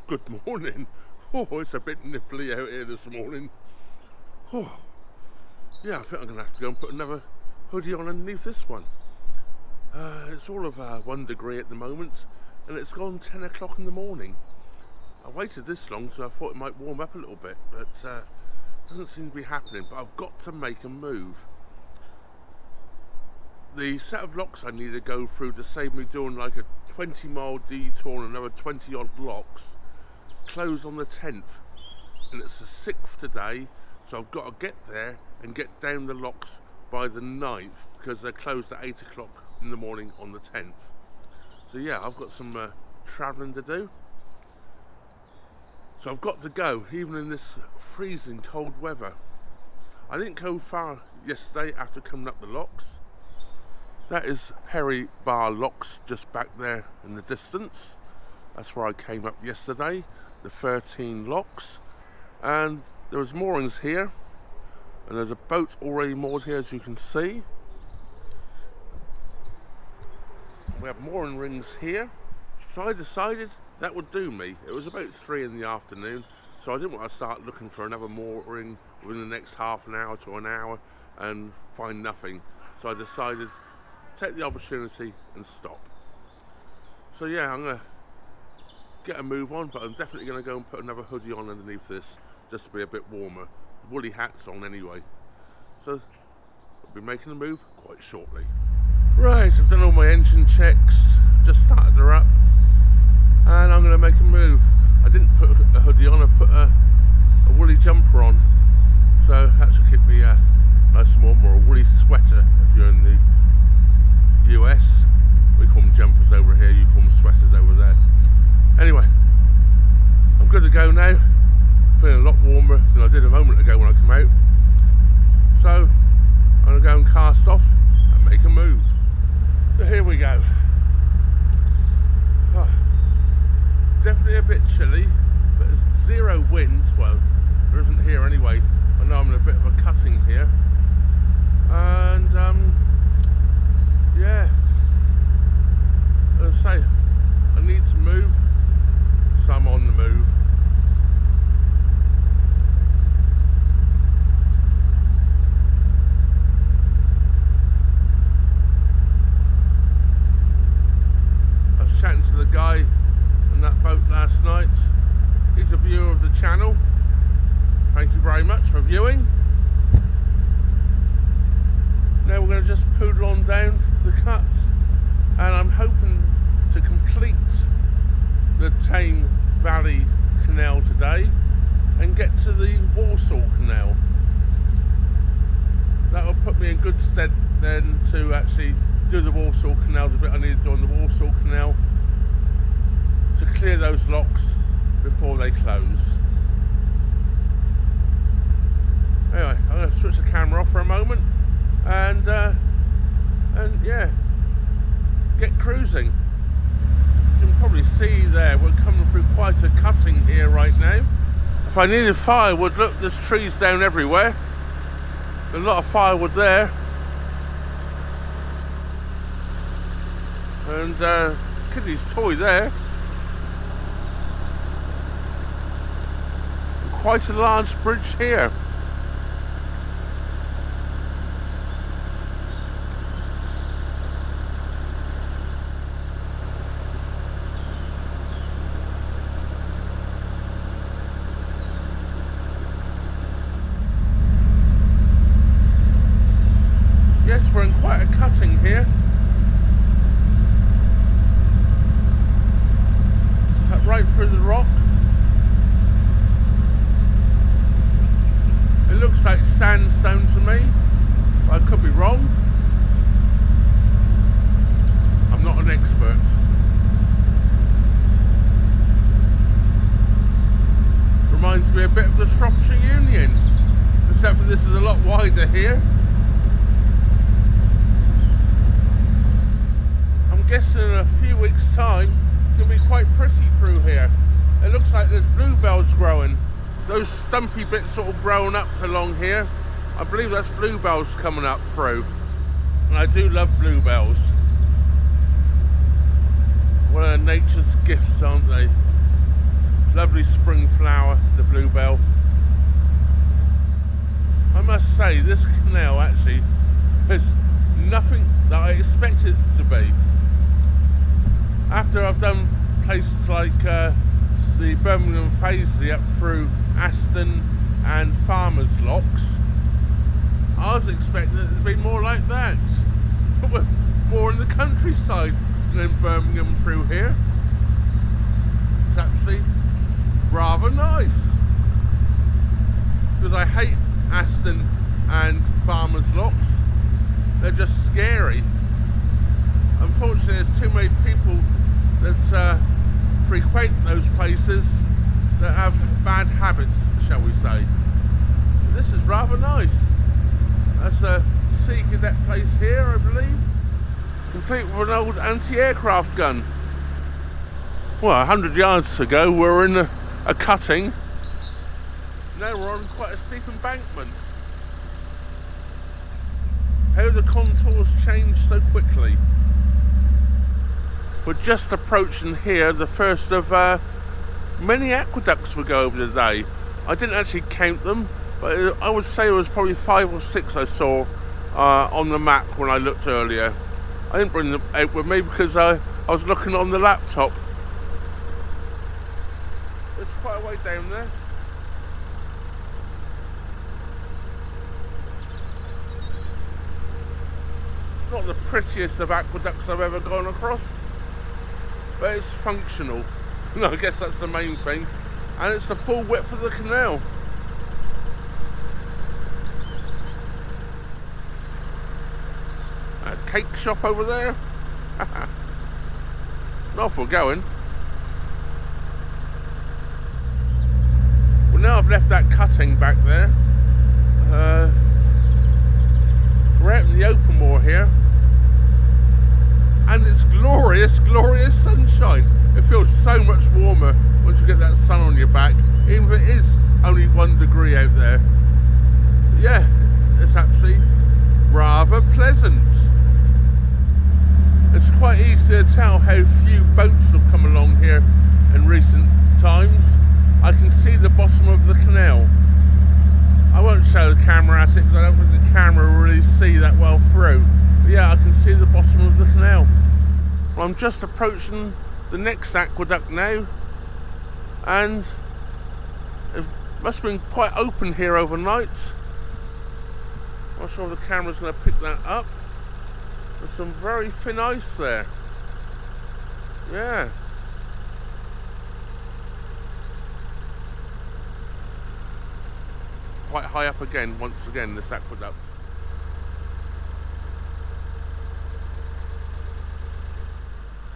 Good morning. Oh, it's a bit nipply out here this morning. Oh, yeah, I think I'm going to have to go and put another hoodie on underneath this one. It's all of 1 degree at the moment, and it's gone 10 o'clock in the morning. I waited this long, so I thought it might warm up a little bit, but doesn't seem to be happening. But I've got to make a move. The set of locks I need to go through to save me doing like a 20-mile detour and another 20 odd locks close on the 10th, and it's the 6th today, so I've got to get there and get down the locks by the 9th because they're closed at 8 o'clock in the morning on the 10th. So yeah, I've got some travelling to do, so I've got to go even in this freezing cold weather. I didn't go far yesterday after coming up the locks. That is Perry Barr Locks just back there in the distance. That's where I came up yesterday, the 13 locks. And there was moorings here. And there's a boat already moored here, as you can see. We have mooring rings here. So I decided that would do me. It was about 3 in the afternoon, so I didn't want to start looking for another mooring within the next half an hour to an hour and find nothing. So I decided take the opportunity and stop. So yeah, I'm gonna get a move on, but I'm definitely gonna go and put another hoodie on underneath this just to be a bit warmer. The woolly hat's on anyway. So I'll be making a move quite shortly. Right, I've done all my engine checks, just started her up, and I'm gonna make a move. I didn't put a hoodie on, I put a woolly jumper on, so that should keep me nice and warm, or a woolly sweater if you're in the US. We call them jumpers over here, you call them sweaters over there. Anyway, I'm good to go now. Feeling a lot warmer than I did a moment ago when I come out. So I'm going to go and cast off and make a move. So here we go. Oh, definitely a bit chilly, but there's zero wind. Well, there isn't here anyway. I know I'm in a bit of a cutting here. And yeah, as I say, I need to move, so I'm on the move. I was chatting to the guy on that boat last night. He's a viewer of the channel. Thank you very much for viewing. Now we're going to just poodle on down the cut, and I'm hoping to complete the Tame Valley Canal today and get to the Walsall Canal. That will put me in good stead then to actually do the Walsall Canal, the bit I need to do on the Walsall Canal, to clear those locks before they close. Anyway, I'm going to switch the camera off for a moment and yeah, get cruising. You can probably see there, we're coming through quite a cutting here right now. If I needed firewood, look, there's trees down everywhere. There's a lot of firewood there. And Kitty's toy there. And quite a large bridge here. Yes, we're in quite a cutting here. Cut right through the rock. It looks like sandstone to me, but I could be wrong. I'm not an expert. Reminds me a bit of the Shropshire Union, except for this is a lot wider here. Guessing in a few weeks' time it's going to be quite pretty through here. It looks like there's bluebells growing. Those stumpy bits sort of growing up along here. I believe that's bluebells coming up through. And I do love bluebells. One of nature's gifts, aren't they? Lovely spring flower, the bluebell. I must say, this canal actually is nothing that I expected it to be. After I've done places like the Birmingham Paisley up through Aston and Farmers Locks, I was expecting it to be more like that. We're more in the countryside than Birmingham through here. It's actually rather nice. Because I hate Aston and Farmers Locks. They're just scary. Unfortunately, there's too many people that frequent those places that have bad habits, shall we say. But this is rather nice. That's a Sea Cadet place here, I believe. Complete with an old anti-aircraft gun. Well, 100 yards ago we were in a cutting. Now we're on quite a steep embankment. How have the contours changed so quickly? We're just approaching here the first of many aqueducts we go over today. I didn't actually count them, but I would say it was probably 5 or 6 I saw on the map when I looked earlier. I didn't bring them out with me because I was looking on the laptop. There's quite a way down there. Not the prettiest of aqueducts I've ever gone across, but it's functional. And I guess that's the main thing. And it's the full width of the canal. A cake shop over there. Off we're going. Well, now I've left that cutting back there. We're out in the open moor here. And it's glorious, glorious sunshine. It feels so much warmer once you get that sun on your back, even if it is only 1 degree out there. But yeah, it's actually rather pleasant. It's quite easy to tell how few boats have come along here in recent times. I can see the bottom of the canal. I won't show the camera at it because I don't think the camera will really see that well through. But yeah, I can see the bottom of the canal. Well, I'm just approaching the next aqueduct now, and it must have been quite open here overnight. Not sure if the camera's going to pick that up. There's some very thin ice there. Yeah. Quite high up again, once again, this aqueduct.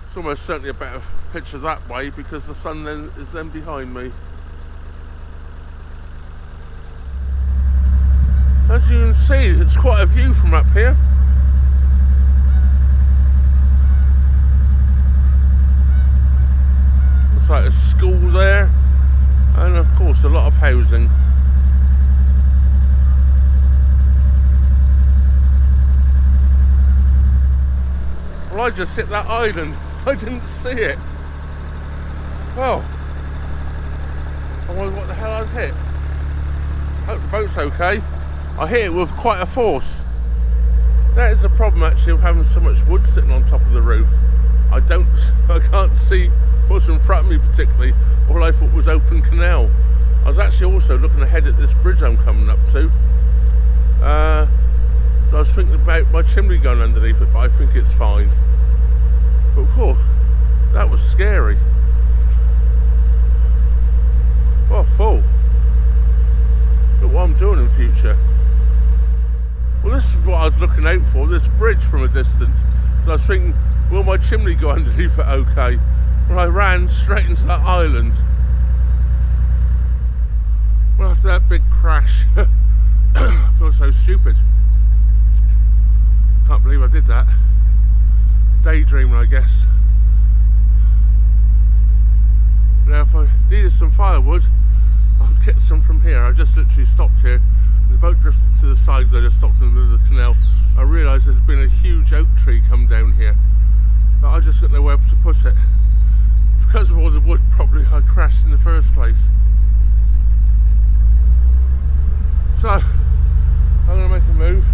It's almost certainly a better picture that way because the sun is then behind me. As you can see, it's quite a view from up here. Looks like a school there, and of course a lot of housing. Well, I just hit that island. I didn't see it. Oh. I wonder what the hell I've hit. Hope the boat's okay. I hit it with quite a force. That is the problem actually of having so much wood sitting on top of the roof. I can't see what's in front of me particularly. All I thought was open canal. I was actually also looking ahead at this bridge I'm coming up to. So I was thinking about my chimney going underneath it, but I think it's fine. But of course, that was scary. Well, full. Look what I'm doing in future. Well, this is what I was looking out for, this bridge from a distance. So I was thinking, will my chimney go underneath it okay? Well, I ran straight into that island. Well, after that big crash, I feel so stupid. Can't believe I did that. Daydreaming, I guess. Now, if I needed some firewood, I'd get some from here. I just literally stopped here. The boat drifted to the side because I just stopped in the middle of the canal. I realised there's been a huge oak tree come down here, but I just got nowhere to put it. because of all the wood probably I crashed in the first place. So I'm going to make a move.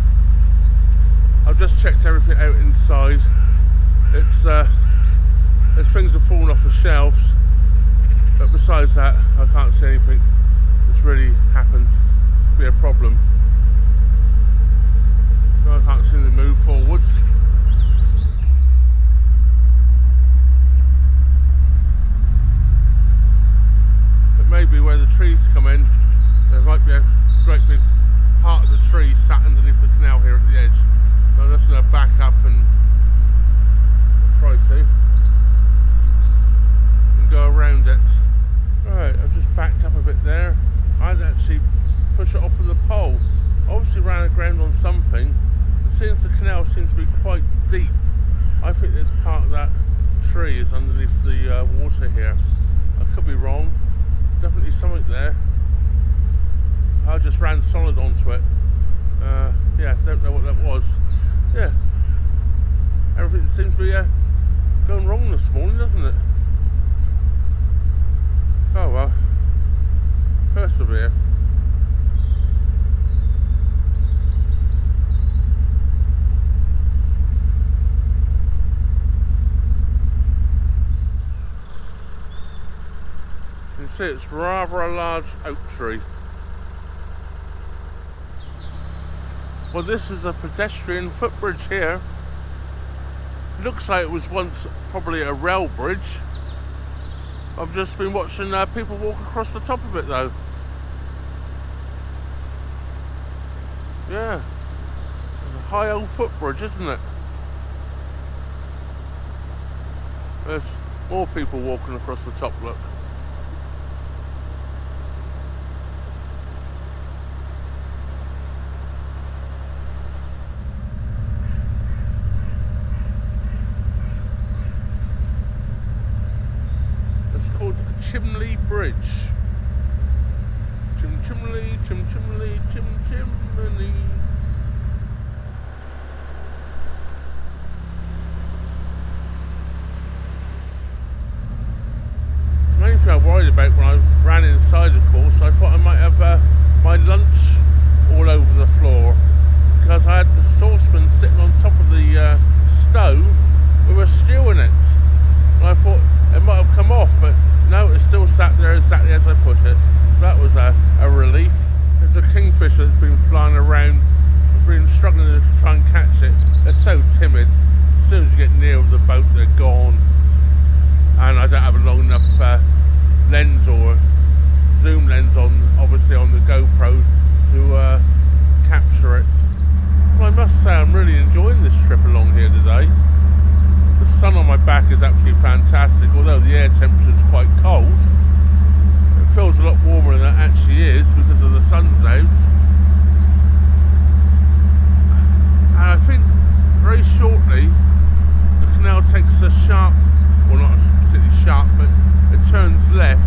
I've just checked everything out inside. It's there's things have fallen off the shelves, but besides that I can't see anything that's really happened to be a problem. So I can't seem to move forwards. But maybe where the trees come in, there might be a great big part of the tree sat underneath the canal here at the edge. So I'm just going to back up and try to and go around it. Right, I've just backed up a bit there. I'd actually push it off of the pole. Obviously ran aground on something, but since the canal seems to be quite deep, I think there's part of that tree is underneath the water here. I could be wrong. Definitely something there. I just ran solid onto it. Yeah, don't know what that was. Yeah, everything seems to be going wrong this morning, doesn't it? Oh well, persevere. You can see it's rather a large oak tree. Well, this is a pedestrian footbridge here. Looks like it was once probably a rail bridge. I've just been watching people walk across the top of it though. Yeah, it's a high old footbridge, isn't it? There's more people walking across the top, look. Chimney Bridge. Chimney. The only thing I worried about when I ran inside the course, I thought I might have my lunch all over the floor, because I had the saucepan sitting on top of the stove with a stew in it, and I thought it might have come off, but no, it still sat there exactly as I put it. So that was a relief. There's a kingfisher that's been flying around. I've been struggling to try and catch it. They're so timid. As soon as you get near the boat, they're gone. And I don't have a long enough lens or zoom lens on, obviously on the GoPro, to capture it. Well, I must say I'm really enjoying this trip along here today. The sun on my back is absolutely fantastic, although the air temperature is quite cold. It feels a lot warmer than it actually is because of the sun's out. And I think very shortly the canal takes a sharp, well not particularly sharp, but it turns left.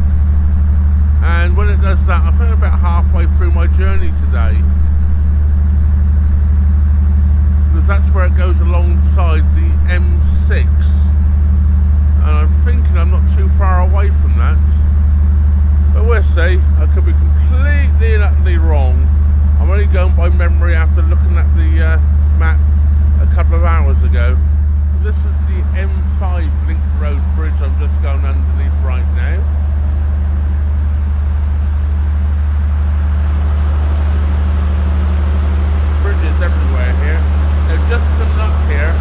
And when it does that, I think I'm about halfway through my journey today. Because that's where it goes alongside the M6, and I'm thinking I'm not too far away from that, but we'll see. I could be completely and utterly wrong. I'm only going by memory after looking at the map a couple of hours ago. This is the M5 Link Road Bridge I'm just going underneath right now. Bridges everywhere here. They're just coming up here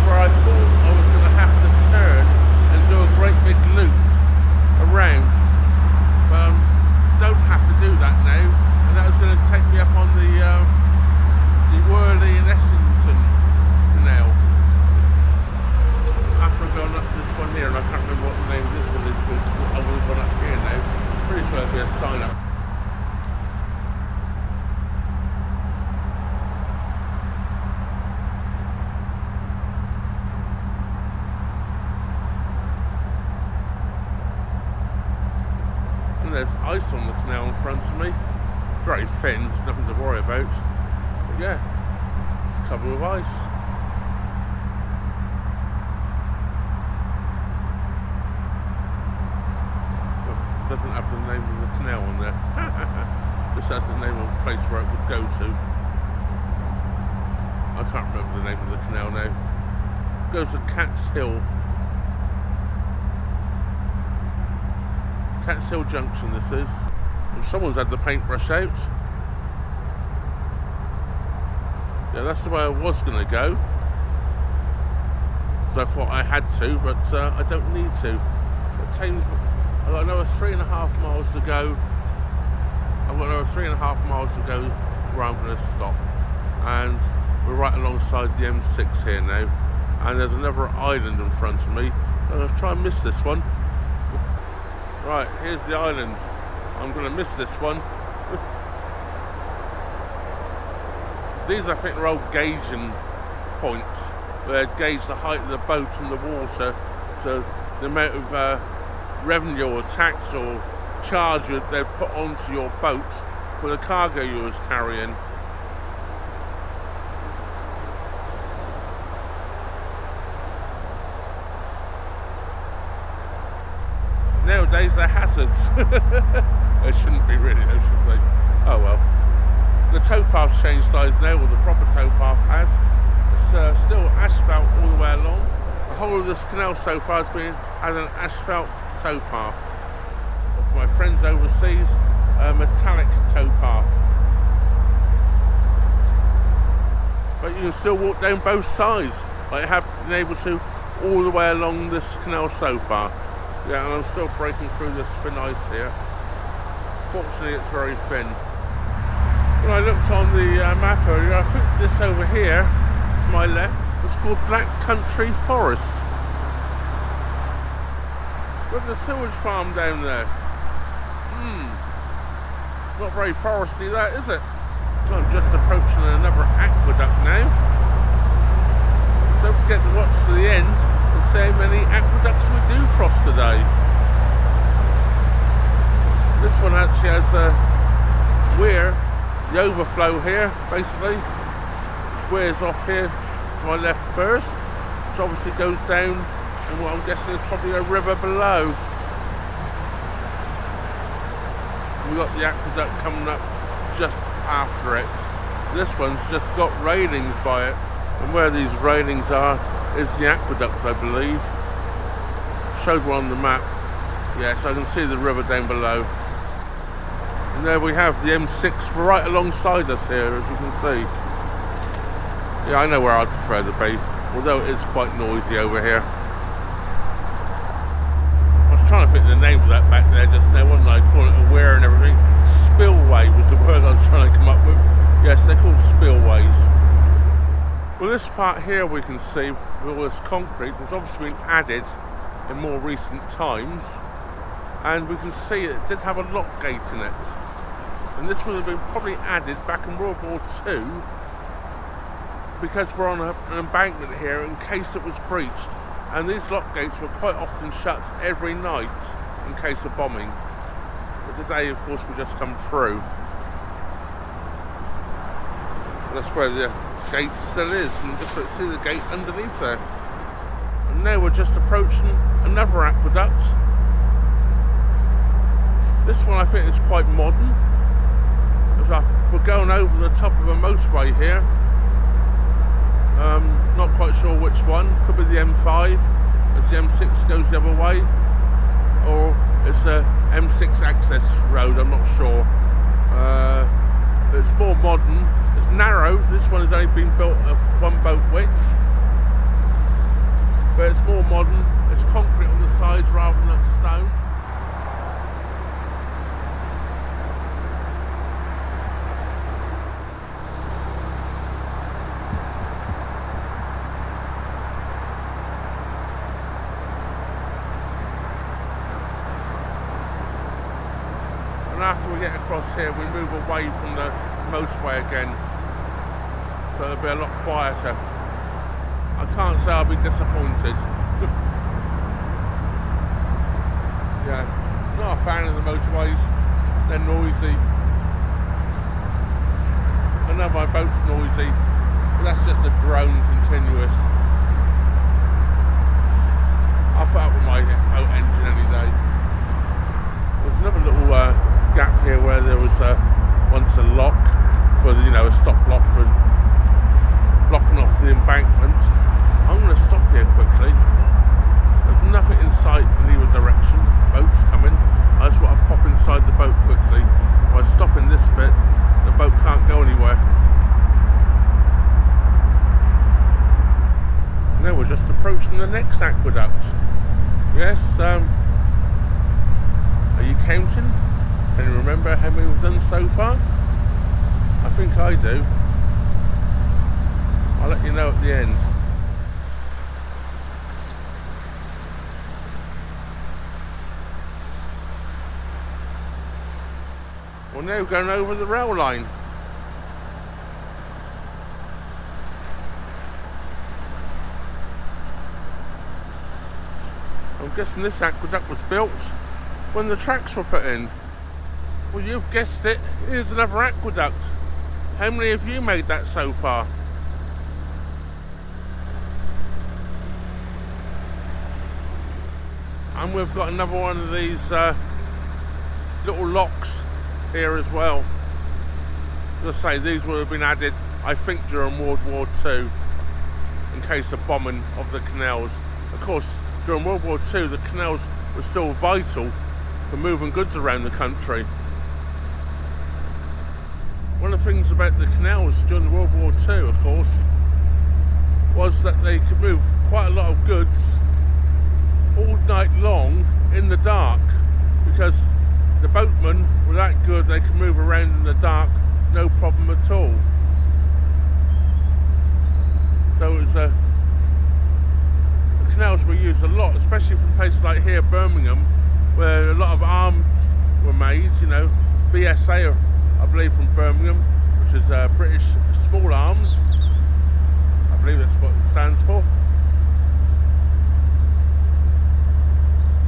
where I thought I was going to have to turn and do a great big loop around, but don't have to do that now, and that was going to take me up on the Worley and Essington Canal. After I've gone up this one here, and I can't remember what the name of this one is, but I would have gone up here now. Pretty sure there'll be a sign up. There's ice on the canal in front of me. It's very thin, there's nothing to worry about. But yeah, it's covered with ice. doesn't have the name of the canal on there. This has the name of the place where it would go to. I can't remember the name of the canal now. It goes to Cat's Hill. Cat's Hill Junction this is. And someone's had the paintbrush out. Yeah, that's the way I was going to go. Because I thought I had to, but I don't need to. I've got another 3.5 miles to go. I've got another 3.5 miles to go where I'm going to stop. And we're right alongside the M6 here now. And there's another island in front of me. I'm going to try and miss this one. Right, here's the island. I'm going to miss this one. These, I think, are old gauging points where they gauge the height of the boat in the water, so the amount of revenue or tax or charge they put onto your boat for the cargo you was carrying. Nowadays they're hazards. They shouldn't be really, though, should they? Oh well. The towpath's changed size now, or the proper towpath has. It's still asphalt all the way along. The whole of this canal so far has an asphalt towpath. Or for my friends overseas, a metallic towpath. But you can still walk down both sides, like I have been able to all the way along this canal so far. Yeah, and I'm still breaking through the spin ice here. Fortunately, it's very thin. When I looked on the map earlier, I think this over here, to my left, was called Black Country Forest. With the sewage farm down there. Not very foresty that, is it? Well, I'm just approaching another aqueduct now. Don't forget to watch to the end and see how many aqueducts we do cross today. This one actually has a weir. The overflow here, basically, which wears off here to my left first, which obviously goes down, and what I'm guessing is probably a river below. We've got the aqueduct coming up just after it. This one's just got railings by it, and where these railings are is the aqueduct, I believe. Showed one on the map. Yes, I can see the river down below. And there we have the M6 right alongside us here, as you can see. Yeah, I know where I'd prefer to be, although it is quite noisy over here. I was trying to think of the name of that back there just now, wasn't I? Call it a weir and everything. Spillway was the word I was trying to come up with. Yes, they're called spillways. Well, this part here we can see, with all this concrete, has obviously been added in more recent times. And we can see it did have a lock gate in it. And this would have been probably added back in World War II because we're on an embankment here in case it was breached. And these lock gates were quite often shut every night in case of bombing. But today, of course, we just come through. And that's where the gate still is. And just got to see the gate underneath there. And now we're just approaching another aqueduct. This one I think is quite modern. We're going over the top of a motorway here. Not quite sure which one. Could be the M5 as the M6 goes the other way, or it's a M6 access road, I'm not sure. But it's more modern. It's narrow. This one has only been built at one boat width, but it's more modern. It's concrete on the sides rather than stone. And after we get across here, we move away from the motorway again, so it'll be a lot quieter. I can't say I'll be disappointed. Yeah, not a fan of the motorways. They're noisy. I know my boat's noisy, but that's just a drone continuous. I'll put up with my boat engine any day. There's another little gap here where there was once a lock for the, a stop lock for blocking off the embankment. I'm going to stop here quickly. There's nothing in sight in either direction. Boat's coming. I just want to pop inside the boat quickly. If I stop in this bit, the boat can't go anywhere. Now we're just approaching the next aqueduct. Yes, are you counting? Can you remember how many we've done so far? I think I do. I'll let you know at the end. We're now going over the rail line. I'm guessing this aqueduct was built when the tracks were put in. Well, you've guessed it, here's another aqueduct. How many have you made that so far? And we've got another one of these little locks here as well. As I say, these would have been added, I think, during World War II in case of bombing of the canals. Of course, during World War II, the canals were still vital for moving goods around the country. One of the things about the canals during World War II, of course, was that they could move quite a lot of goods all night long in the dark, because the boatmen were that good they could move around in the dark, no problem at all. So it was the canals were used a lot, especially from places like here, Birmingham, where a lot of arms were made. BSA, I believe, from Birmingham, which is British Small Arms. I believe that's what it stands for.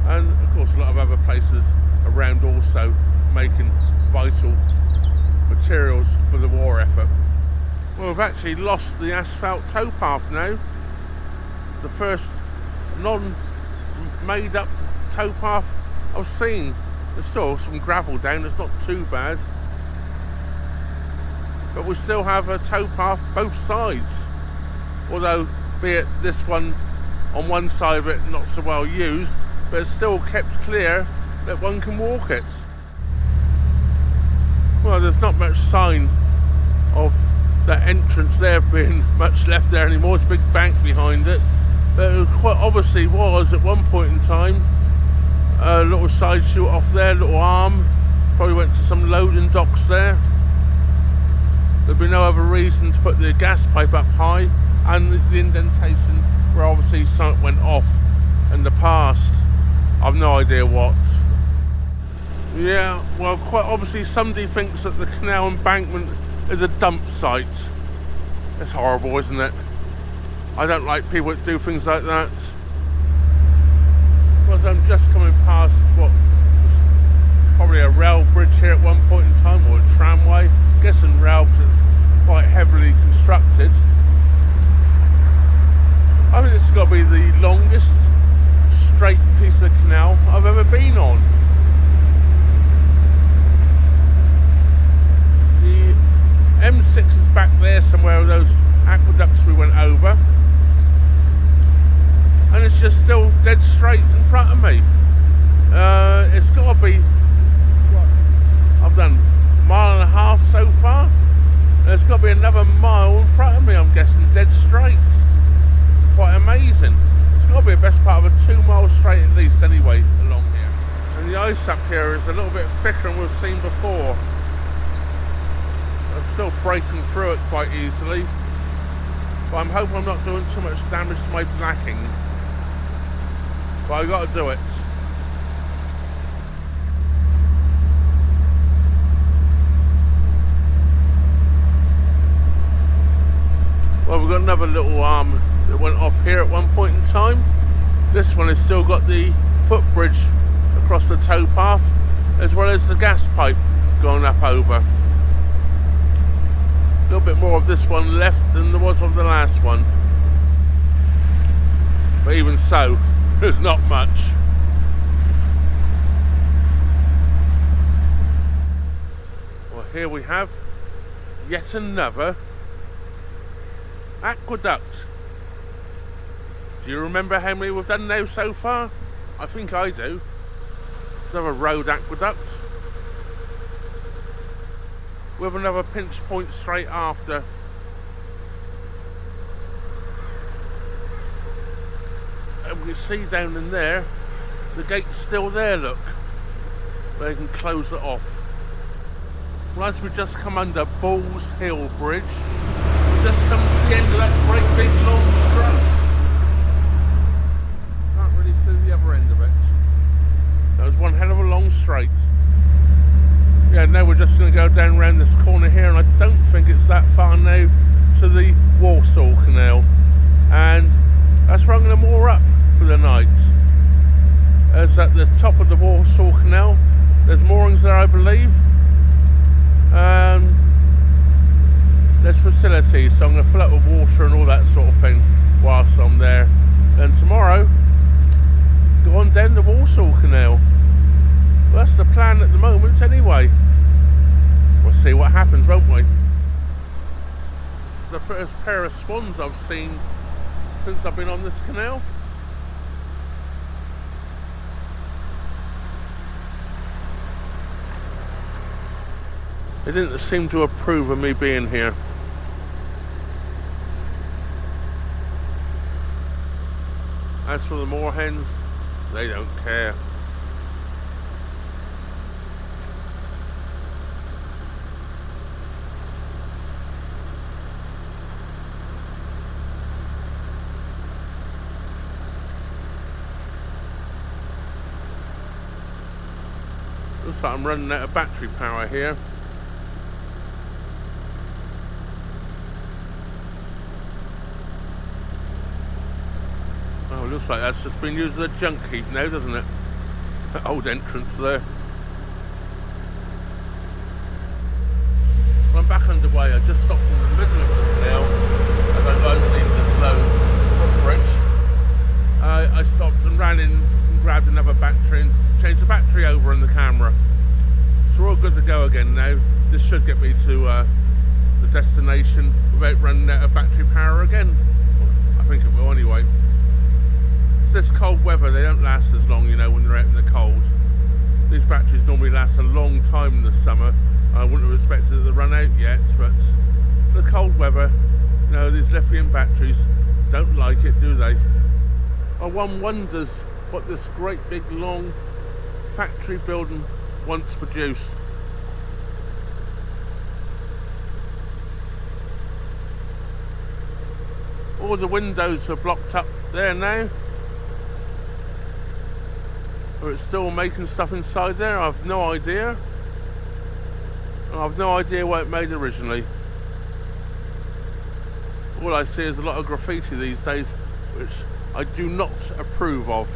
And of course a lot of other places around also making vital materials for the war effort. Well, we've actually lost the asphalt towpath now. It's the first non-made up towpath I've seen. There's still some gravel down, it's not too bad. But we still have a towpath both sides. Although, be it this one on one side of it not so well used, but it's still kept clear that one can walk it. Well, there's not much sign of that entrance there being much left there anymore. It's a big bank behind it, but it quite obviously was at one point in time a little side chute off there, little arm, probably went to some loading docks there. There'd be no other reason to put the gas pipe up high, and the indentation where obviously something went off in the past. I've no idea what. Yeah, well, quite obviously somebody thinks that the canal embankment is a dump site. It's horrible, isn't it? I don't like people that do things like that. Because I'm just coming past what was probably a rail bridge here at one point in time, or a tramway. I'm guessing rail because it's quite heavily constructed. I think this has got to be the longest straight piece of canal I've ever been on. The M6 is back there somewhere with those aqueducts we went over, and it's just still dead straight in front of me. It's got to be, what, I've done a mile and a half so far, and there's got to be another mile in front of me, I'm guessing, dead straight. It's quite amazing. It's got to be the best part of a 2 mile straight at least anyway along here. And the ice up here is a little bit thicker than we've seen before. I'm still breaking through it quite easily, but I'm hoping I'm not doing too much damage to my blacking. But I've got to do it. Well, we've got another little arm that went off here at one point in time. This one has still got the footbridge across the towpath, as well as the gas pipe going up over. A little bit more of this one left than there was of the last one. But even so, there's not much. here we have yet another aqueduct. Do you remember how many we've done now so far? I think I do. Another road aqueduct with another pinch point straight after. And we can see down in there, the gate's still there, look. They can close it off. Well, as we just come under Balls Hill Bridge, we just come to the end of that great big long straight. Can't really see the other end of it. That was one hell of a long straight. Yeah, now we're just going to go down around this corner here, and I don't think it's that far now to the Walsall Canal. And that's where I'm going to moor up for the night. As at the top of the Walsall Canal, there's moorings there, I believe. There's facilities, so I'm going to fill up with water and all that sort of thing whilst I'm there. And tomorrow, go on down the Walsall Canal. Well, that's the plan at the moment anyway. We'll see what happens, won't we? This is the first pair of swans I've seen since I've been on this canal. They didn't seem to approve of me being here. As for the moorhens, they don't care. Looks like I'm running out of battery power here. Oh, looks like that's just been used as a junk heap now, doesn't it? That old entrance there. Well, I'm back underway. I just stopped in the middle of the canal as I go underneath this low footbridge. I stopped and ran in and grabbed another battery and changed the battery over in the camera. So we're all good to go again now. This should get me to the destination without running out of battery power again. Well, I think it will anyway. This cold weather, they don't last as long, you know, when they're out in the cold. These batteries normally last a long time in the summer. I wouldn't have expected it to run out yet, but for the cold weather, you know, these lithium batteries don't like it, do they? Oh, one wonders what this great big long factory building once produced. All the windows are blocked up there now. Or it's still making stuff inside there, I've no idea. And I've no idea what it made originally. All I see is a lot of graffiti these days, which I do not approve of.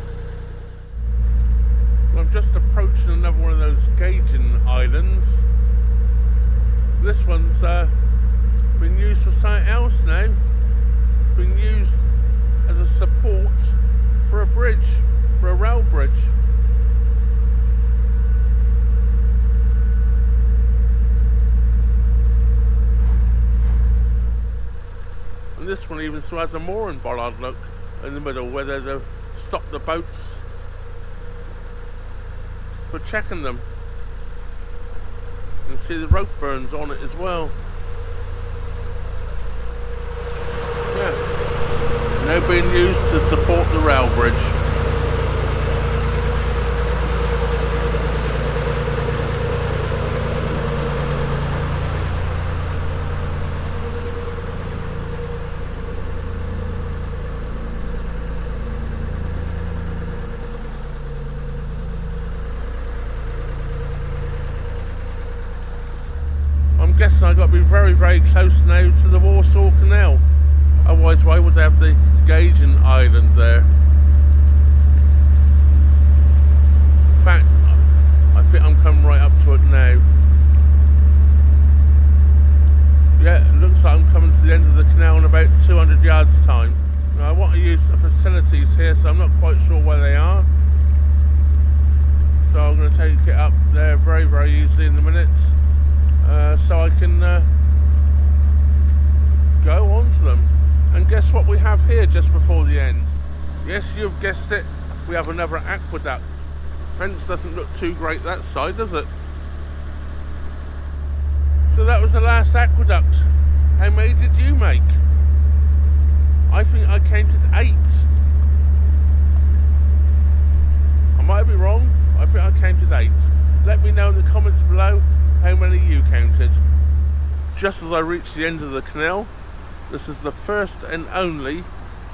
Well, I'm just approaching another one of those gauging islands. This one's been used for something else now. It's been used as a support for a bridge, for a rail bridge. And this one even still has a mooring bollard, look, in the middle where there's a stop the boats for checking them. You can see the rope burns on it as well. Yeah, now being used to support the rail bridge. I'm guessing I've got to be very, very close now to the Walsall Canal. Otherwise, why would they have the gauging island there? In fact, I think I'm coming right up to it now. Yeah, it looks like I'm coming to the end of the canal in about 200 yards time. Now, I want to use the facilities here, so I'm not quite sure where they are. So I'm going to take it up there very, very easily in a minute. so I can go onto them. And guess what we have here just before the end? Yes, you've guessed it, we have another aqueduct. Fence doesn't look too great that side, does it? So that was the last aqueduct. How many did you make? I think I counted 8. I might be wrong, I think I counted 8. Let me know in the comments below how many you counted. Just as I reach the end of the canal, this is the first and only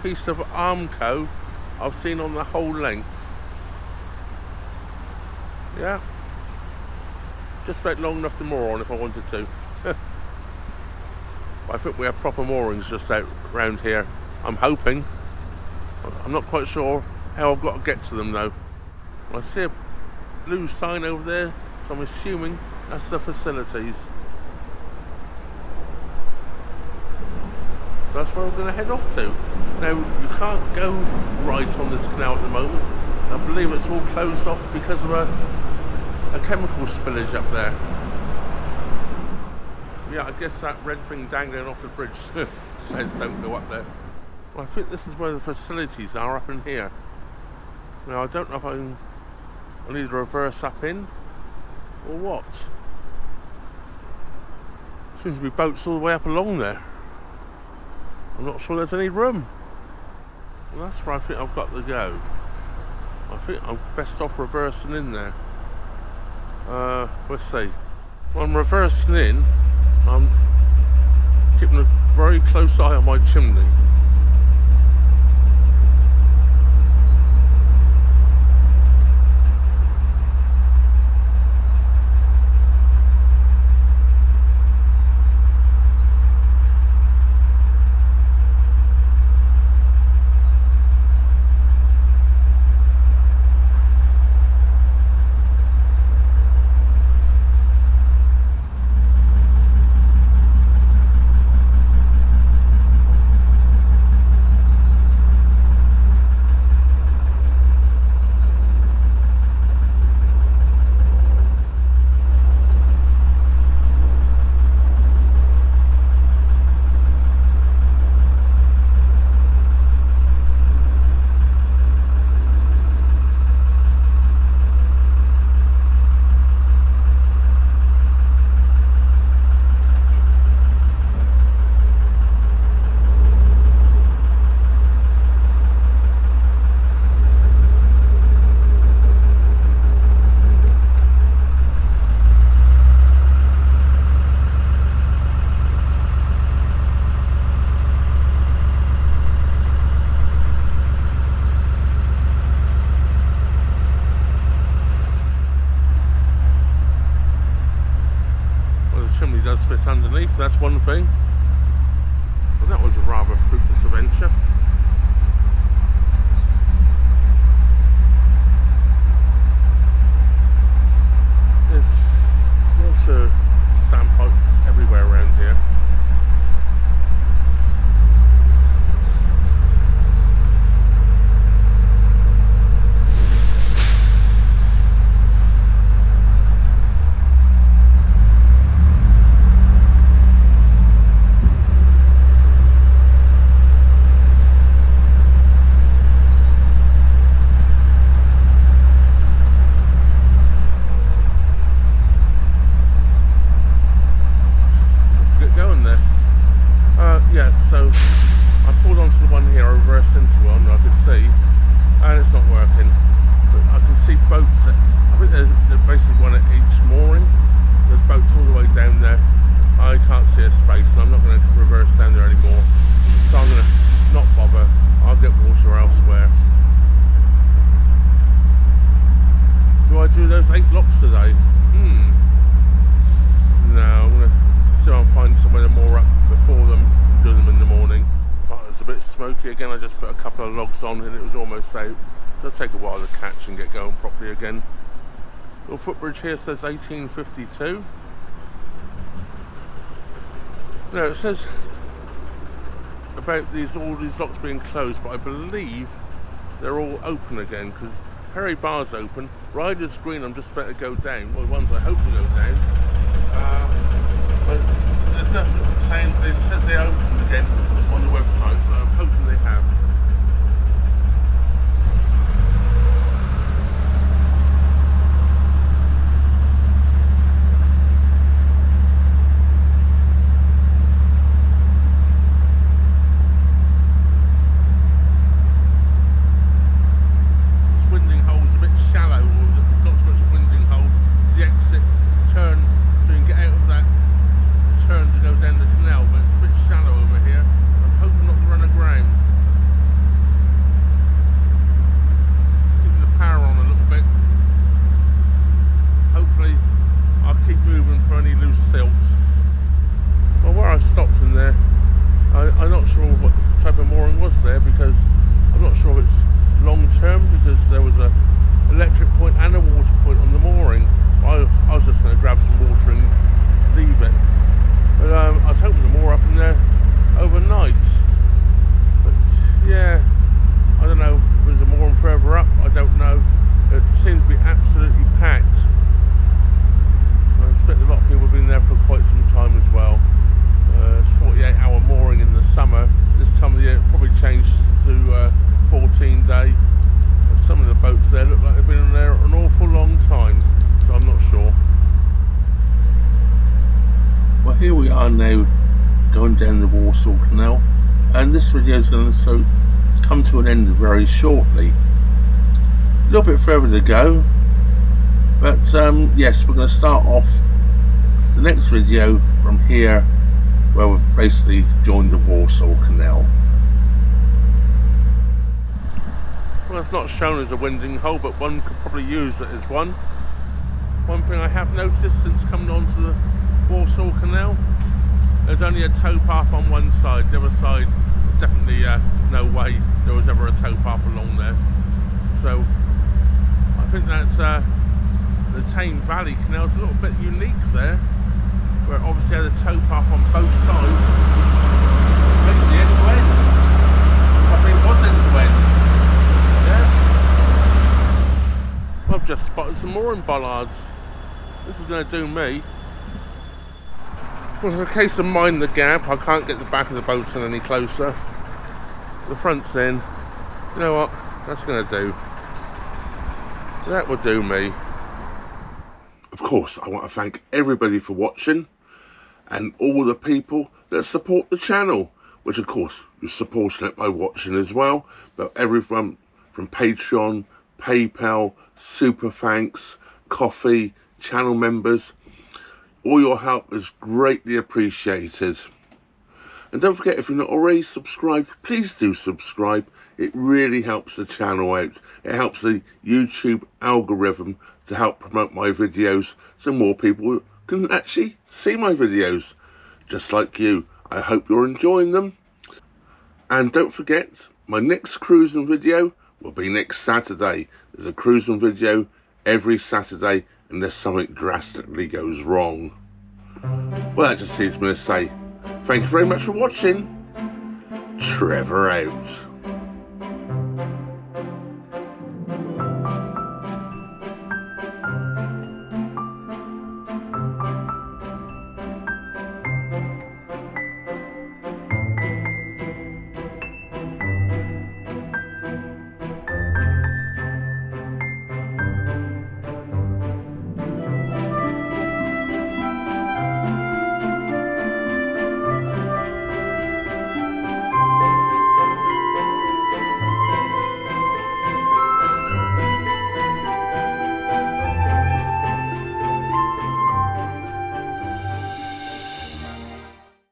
piece of Armco I've seen on the whole length. Yeah, just about long enough to moor on if I wanted to. I think we have proper moorings just out around here. I'm hoping. I'm not quite sure how I've got to get to them though. I see a blue sign over there, so I'm assuming that's the facilities. So that's where we're going to head off to. Now, you can't go right on this canal at the moment. I believe it's all closed off because of a chemical spillage up there. Yeah, I guess that red thing dangling off the bridge says don't go up there. Well, I think this is where the facilities are, up in here. Now, I don't know if I need to reverse up in or what. Seems to be boats all the way up along there. I'm not sure there's any room. Well, that's where I think I've got to go. I think I'm best off reversing in there. Let's see. When I'm reversing in, I'm keeping a very close eye on my chimney. Does fit underneath, that's one thing. Well, that was a rather fruitless adventure. There's water standpipes everywhere around here. Yeah, so I pulled onto the one here, I reversed into one, I could see, and it's not working. But I can see boats, I think there's basically one at each mooring. There's boats all the way down there. I can't see a space, and I'm not going to reverse down there anymore. So I'm going to not bother, I'll get water elsewhere. Do I do those 8 locks today? No, I'm going to see if I can find somewhere to moor up before them. Do them in the morning. Oh, it was a bit smoky again. I just put a couple of logs on and it was almost out, so it'll take a while to catch and get going properly again. Your footbridge here says 1852. No, it says about all these locks being closed, but I believe they're all open again because Perry Barr's open. Riders Green, I'm just about to go down. Well, the ones I hope to go down. quarantine day. Some of the boats there look like they've been in there an awful long time, so I'm not sure. Well, here we are now, going down the Walsall Canal, and this video is going to come to an end very shortly. A little bit further to go, but yes, we're going to start off the next video from here, where we've basically joined the Walsall Canal. Well, it's not shown as a winding hole, but one could probably use it as one. One thing I have noticed since coming onto the Walsall Canal, there's only a towpath on one side. The other side, there's definitely no way there was ever a towpath along there. So I think that's the Tame Valley Canal is a little bit unique there, where it obviously had a towpath on both sides. Basically end to end. I think it was end to end. I've just spotted some mooring bollards. This is going to do me. Well, it's a case of mind the gap. I can't get the back of the boat in any closer. The front's in. You know what? That's going to do. That will do me. Of course, I want to thank everybody for watching, and all the people that support the channel, which of course you're supporting it by watching as well. But everyone from Patreon, PayPal, super thanks, coffee, channel members, all your help is greatly appreciated. And don't forget, if you're not already subscribed, please do subscribe. It really helps the channel out. It helps the YouTube algorithm to help promote my videos, so more people can actually see my videos, just like you. I hope you're enjoying them. And don't forget, my next cruising video will be next Saturday. There's a cruising video every Saturday unless something drastically goes wrong. Well, that just leaves me to say thank you very much for watching. Trevor out.